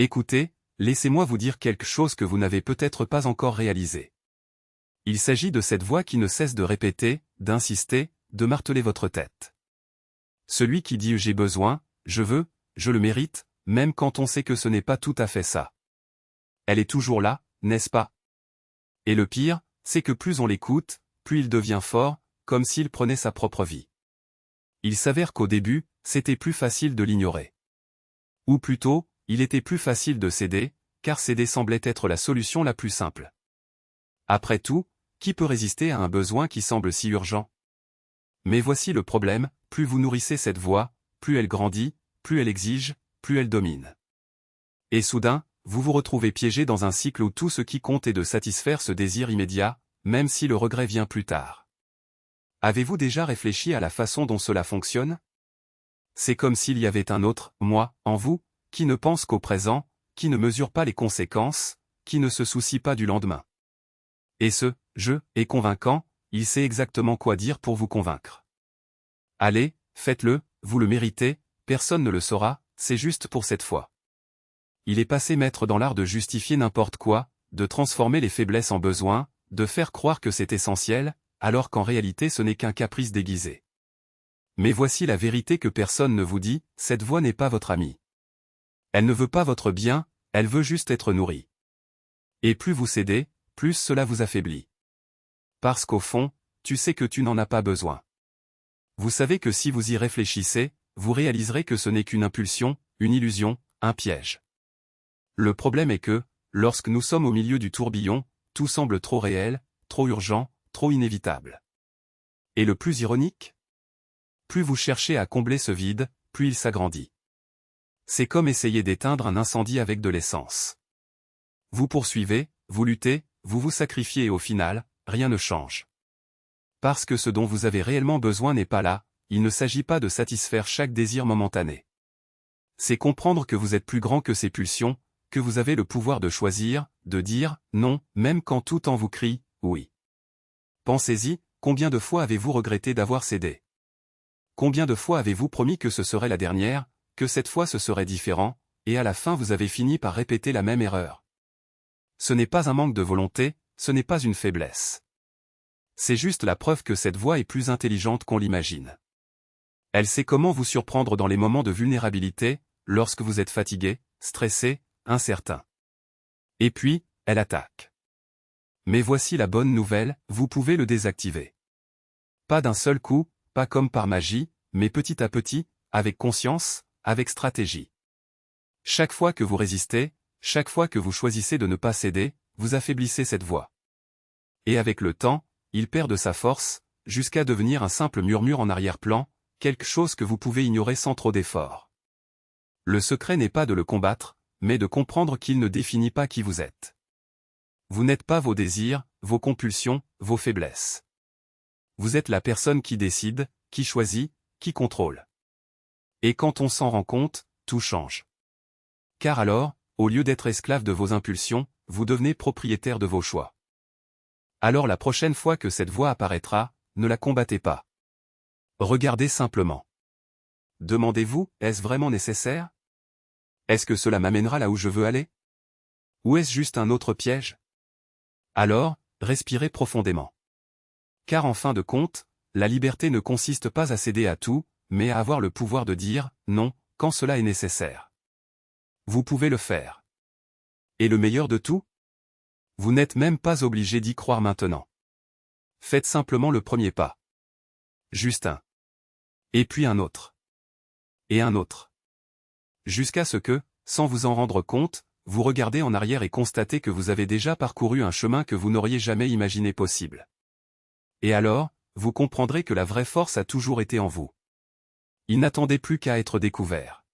Écoutez, laissez-moi vous dire quelque chose que vous n'avez peut-être pas encore réalisé. Il s'agit de cette voix qui ne cesse de répéter, d'insister, de marteler votre tête. Celui qui dit « j'ai besoin, je veux, je le mérite », même quand on sait que ce n'est pas tout à fait ça. Elle est toujours là, n'est-ce pas? Et le pire, c'est que plus on l'écoute, plus il devient fort, comme s'il prenait sa propre vie. Il s'avère qu'au début, c'était plus facile de l'ignorer. Ou plutôt, il était plus facile de céder, car céder semblait être la solution la plus simple. Après tout, qui peut résister à un besoin qui semble si urgent? Mais voici le problème, plus vous nourrissez cette voix, plus elle grandit, plus elle exige, plus elle domine. Et soudain, vous vous retrouvez piégé dans un cycle où tout ce qui compte est de satisfaire ce désir immédiat, même si le regret vient plus tard. Avez-vous déjà réfléchi à la façon dont cela fonctionne? C'est comme s'il y avait un autre « moi » en vous, qui ne pense qu'au présent, qui ne mesure pas les conséquences, qui ne se soucie pas du lendemain. Et ce « je » est convaincant, il sait exactement quoi dire pour vous convaincre. Allez, faites-le, vous le méritez, personne ne le saura, c'est juste pour cette fois. Il est passé maître dans l'art de justifier n'importe quoi, de transformer les faiblesses en besoins, de faire croire que c'est essentiel, alors qu'en réalité ce n'est qu'un caprice déguisé. Mais voici la vérité que personne ne vous dit, cette voix n'est pas votre amie. Elle ne veut pas votre bien, elle veut juste être nourrie. Et plus vous cédez, plus cela vous affaiblit. Parce qu'au fond, tu sais que tu n'en as pas besoin. Vous savez que si vous y réfléchissez, vous réaliserez que ce n'est qu'une impulsion, une illusion, un piège. Le problème est que, lorsque nous sommes au milieu du tourbillon, tout semble trop réel, trop urgent, trop inévitable. Et le plus ironique? Plus vous cherchez à combler ce vide, plus il s'agrandit. C'est comme essayer d'éteindre un incendie avec de l'essence. Vous poursuivez, vous luttez, vous vous sacrifiez et au final, rien ne change. Parce que ce dont vous avez réellement besoin n'est pas là, il ne s'agit pas de satisfaire chaque désir momentané. C'est comprendre que vous êtes plus grand que ces pulsions, que vous avez le pouvoir de choisir, de dire « non », même quand tout en vous crie « oui ». Pensez-y, combien de fois avez-vous regretté d'avoir cédé? Combien de fois avez-vous promis que ce serait la dernière, que cette fois ce serait différent, et à la fin vous avez fini par répéter la même erreur? Ce n'est pas un manque de volonté, ce n'est pas une faiblesse. C'est juste la preuve que cette voix est plus intelligente qu'on l'imagine. Elle sait comment vous surprendre dans les moments de vulnérabilité, lorsque vous êtes fatigué, stressé, incertain. Et puis, elle attaque. Mais voici la bonne nouvelle, vous pouvez le désactiver. Pas d'un seul coup, pas comme par magie, mais petit à petit, avec conscience, avec stratégie. Chaque fois que vous résistez, chaque fois que vous choisissez de ne pas céder, vous affaiblissez cette voix. Et avec le temps, il perd de sa force, jusqu'à devenir un simple murmure en arrière-plan, quelque chose que vous pouvez ignorer sans trop d'efforts. Le secret n'est pas de le combattre, mais de comprendre qu'il ne définit pas qui vous êtes. Vous n'êtes pas vos désirs, vos compulsions, vos faiblesses. Vous êtes la personne qui décide, qui choisit, qui contrôle. Et quand on s'en rend compte, tout change. Car alors, au lieu d'être esclave de vos impulsions, vous devenez propriétaire de vos choix. Alors la prochaine fois que cette voix apparaîtra, ne la combattez pas. Regardez simplement. Demandez-vous, est-ce vraiment nécessaire? Est-ce que cela m'amènera là où je veux aller? Ou est-ce juste un autre piège? Alors, respirez profondément. Car en fin de compte, la liberté ne consiste pas à céder à tout, mais à avoir le pouvoir de dire « non » quand cela est nécessaire. Vous pouvez le faire. Et le meilleur de tout? Vous n'êtes même pas obligé d'y croire maintenant. Faites simplement le premier pas. Juste un. Et puis un autre. Et un autre. Jusqu'à ce que, sans vous en rendre compte, vous regardez en arrière et constatez que vous avez déjà parcouru un chemin que vous n'auriez jamais imaginé possible. Et alors, vous comprendrez que la vraie force a toujours été en vous. Il n'attendait plus qu'à être découvert.